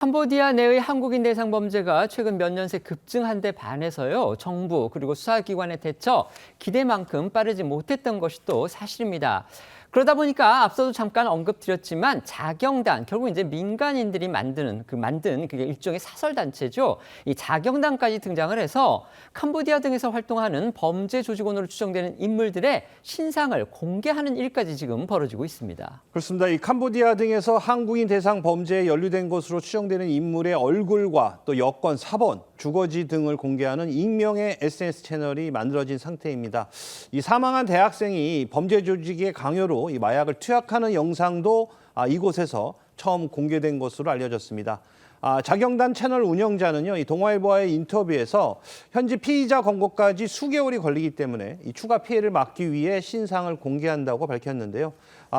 캄보디아 내의 한국인 대상 범죄가 최근 몇 년 새 급증한 데 반해서요. 정부 그리고 수사기관의 대처 기대만큼 빠르지 못했던 것이 또 사실입니다. 그러다 보니까 앞서도 잠깐 언급드렸지만 자경단, 결국 이제 민간인들이 만든 그게 일종의 사설 단체죠. 이 자경단까지 등장을 해서 캄보디아 등에서 활동하는 범죄 조직원으로 추정되는 인물들의 신상을 공개하는 일까지 지금 벌어지고 있습니다. 그렇습니다. 이 캄보디아 등에서 한국인 대상 범죄에 연루된 것으로 추정되는 인물의 얼굴과 또 여권, 사본, 주거지 등을 공개하는 익명의 SNS 채널이 만들어진 상태입니다. 이 사망한 대학생이 범죄 조직의 강요로 이 마약을 투약하는 영상도 이곳에서 처음 공개된 것으로 알려졌습니다. 자경단 채널 운영자는요, 이 동아일보와의 인터뷰에서 현지 피의자 검거까지 수개월이 걸리기 때문에 이 추가 피해를 막기 위해 신상을 공개한다고 밝혔는데요.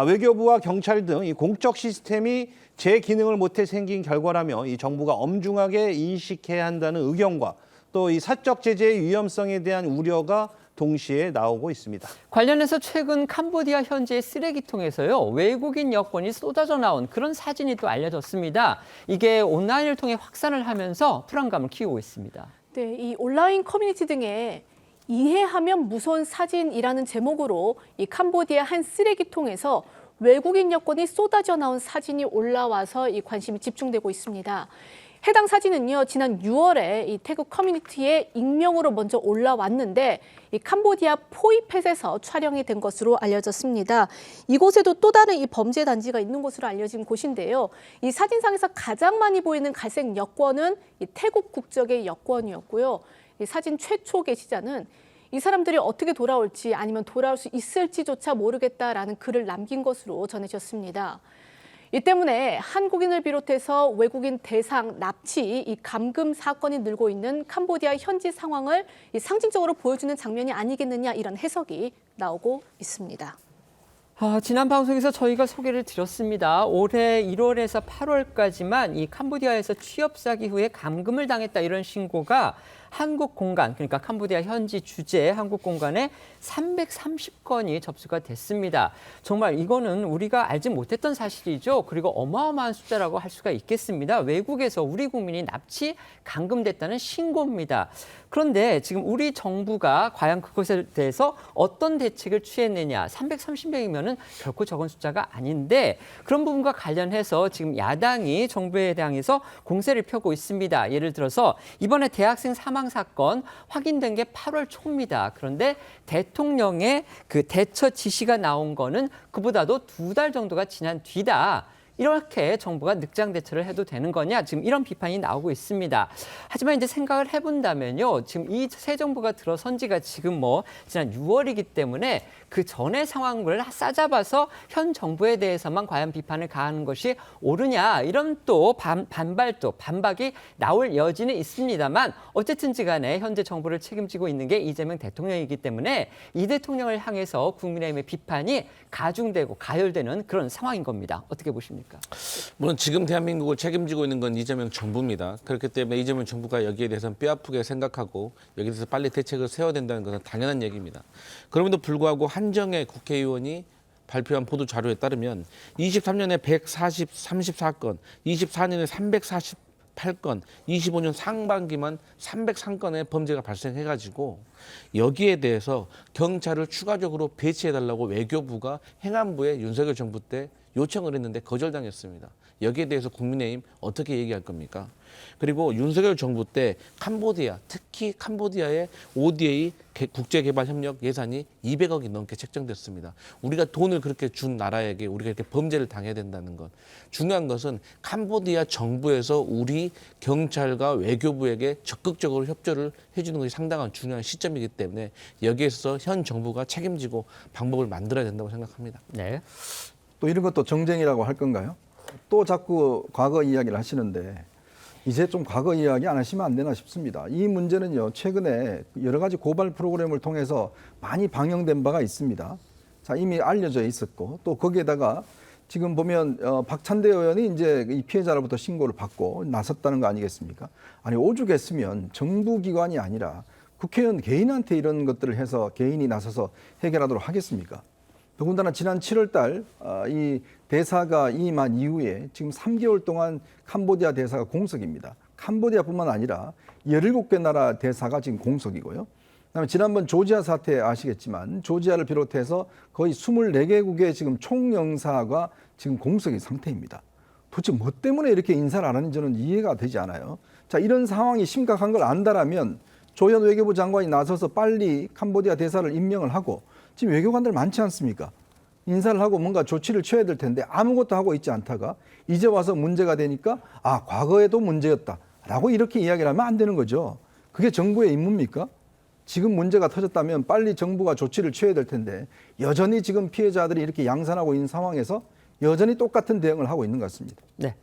외교부와 경찰 등 이 공적 시스템이 제 기능을 못해 생긴 결과라며 이 정부가 엄중하게 인식해야 한다는 의견과 또 이 사적 제재의 위험성에 대한 우려가 동시에 나오고 있습니다. 관련해서 최근 캄보디아 현지의 쓰레기통에서요, 외국인 여권이 쏟아져 나온 그런 사진이 또 알려졌습니다. 이게 온라인을 통해 확산을 하면서 불안감을 키우고 있습니다. 네, 이 온라인 커뮤니티 등에 이해하면 무서운 사진이라는 제목으로 이 캄보디아 한 쓰레기통에서 외국인 여권이 쏟아져 나온 사진이 올라와서 이 관심이 집중되고 있습니다. 해당 사진은요, 지난 6월에 이 태국 커뮤니티에 익명으로 먼저 올라왔는데 이 캄보디아 포이펫에서 촬영이 된 것으로 알려졌습니다. 이곳에도 또 다른 이 범죄 단지가 있는 곳으로 알려진 곳인데요. 이 사진상에서 가장 많이 보이는 갈색 여권은 이 태국 국적의 여권이었고요. 이 사진 최초 게시자는 이 사람들이 어떻게 돌아올지 아니면 돌아올 수 있을지조차 모르겠다라는 글을 남긴 것으로 전해졌습니다. 이 때문에 한국인을 비롯해서 외국인 대상 납치, 이 감금 사건이 늘고 있는 캄보디아 현지 상황을 상징적으로 보여주는 장면이 아니겠느냐, 이런 해석이 나오고 있습니다. 지난 방송에서 저희가 소개를 드렸습니다. 올해 1월에서 8월까지만 이 캄보디아에서 취업 사기 후에 감금을 당했다, 이런 신고가 한국 공간, 그러니까 캄보디아 현지 주재 한국 공간에 330건이 접수가 됐습니다. 정말 이거는 우리가 알지 못했던 사실이죠. 그리고 어마어마한 숫자라고 할 수가 있겠습니다. 외국에서 우리 국민이 납치, 감금됐다는 신고입니다. 그런데 지금 우리 정부가 과연 그것에 대해서 어떤 대책을 취했느냐, 330명이면은 결코 적은 숫자가 아닌데 그런 부분과 관련해서 지금 야당이 정부에 대해서 공세를 펴고 있습니다. 예를 들어서 이번에 대학생 사망 사건 확인된 게 8월 초입니다. 그런데 대통령의 그 대처 지시가 나온 거는 그보다도 2달 정도가 지난 뒤다. 이렇게 정부가 늑장 대처를 해도 되는 거냐, 지금 이런 비판이 나오고 있습니다. 하지만 이제 생각을 해본다면요, 지금 이 새 정부가 들어선 지가 지금 지난 6월이기 때문에 그 전의 상황을 싸잡아서 현 정부에 대해서만 과연 비판을 가하는 것이 옳으냐, 이런 또 반박이 나올 여지는 있습니다만 어쨌든지 간에 현재 정부를 책임지고 있는 게 이재명 대통령이기 때문에 이 대통령을 향해서 국민의힘의 비판이 가중되고 가열되는 그런 상황인 겁니다. 어떻게 보십니까? 물론 지금 대한민국을 책임지고 있는 건 이재명 정부입니다. 그렇기 때문에 이재명 정부가 여기에 대해서는 뼈아프게 생각하고 여기에 대해서 빨리 대책을 세워야 된다는 것은 당연한 얘기입니다. 그럼에도 불구하고 한정의 국회의원이 발표한 보도 자료에 따르면 23년에 134건, 24년에 348건, 25년 상반기만 303건의 범죄가 발생해가지고 여기에 대해서 경찰을 추가적으로 배치해달라고 외교부가 행안부에 윤석열 정부 때 요청을 했는데 거절당했습니다. 여기에 대해서 국민의힘 어떻게 얘기할 겁니까? 그리고 윤석열 정부 때 캄보디아, 특히 캄보디아의 ODA 국제개발협력 예산이 200억이 넘게 책정됐습니다. 우리가 돈을 그렇게 준 나라에게 우리가 이렇게 범죄를 당해야 된다는 것. 중요한 것은 캄보디아 정부에서 우리 경찰과 외교부에게 적극적으로 협조를 해주는 것이 상당한 중요한 시점이기 때문에 여기에서 현 정부가 책임지고 방법을 만들어야 된다고 생각합니다. 네. 또 이런 것도 정쟁이라고 할 건가요? 또 자꾸 과거 이야기를 하시는데 이제 좀 과거 이야기 안 하시면 안 되나 싶습니다. 이 문제는요, 최근에 여러 가지 고발 프로그램을 통해서 많이 방영된 바가 있습니다. 자, 이미 알려져 있었고 또 거기에다가 지금 보면 박찬대 의원이 이제 이 피해자로부터 신고를 받고 나섰다는 거 아니겠습니까? 아니, 오죽했으면 정부기관이 아니라 국회의원 개인한테 이런 것들을 해서 개인이 나서서 해결하도록 하겠습니까? 더군다나 지난 7월 달 이 대사가 임한 이후에 지금 3개월 동안 캄보디아 대사가 공석입니다. 캄보디아뿐만 아니라 17개 나라 대사가 지금 공석이고요. 그다음에 지난번 조지아 사태 아시겠지만 조지아를 비롯해서 거의 24개국의 지금 총영사가 지금 공석인 상태입니다. 도대체 뭐 때문에 이렇게 인사를 안 하는지 저는 이해가 되지 않아요. 자, 이런 상황이 심각한 걸 안다라면 조현 외교부 장관이 나서서 빨리 캄보디아 대사를 임명을 하고 지금 외교관들 많지 않습니까? 인사를 하고 뭔가 조치를 취해야 될 텐데 아무것도 하고 있지 않다가 이제 와서 문제가 되니까 아, 과거에도 문제였다라고 이렇게 이야기를 하면 안 되는 거죠. 그게 정부의 임무입니까? 지금 문제가 터졌다면 빨리 정부가 조치를 취해야 될 텐데 여전히 지금 피해자들이 이렇게 양산하고 있는 상황에서 여전히 똑같은 대응을 하고 있는 것 같습니다. 네.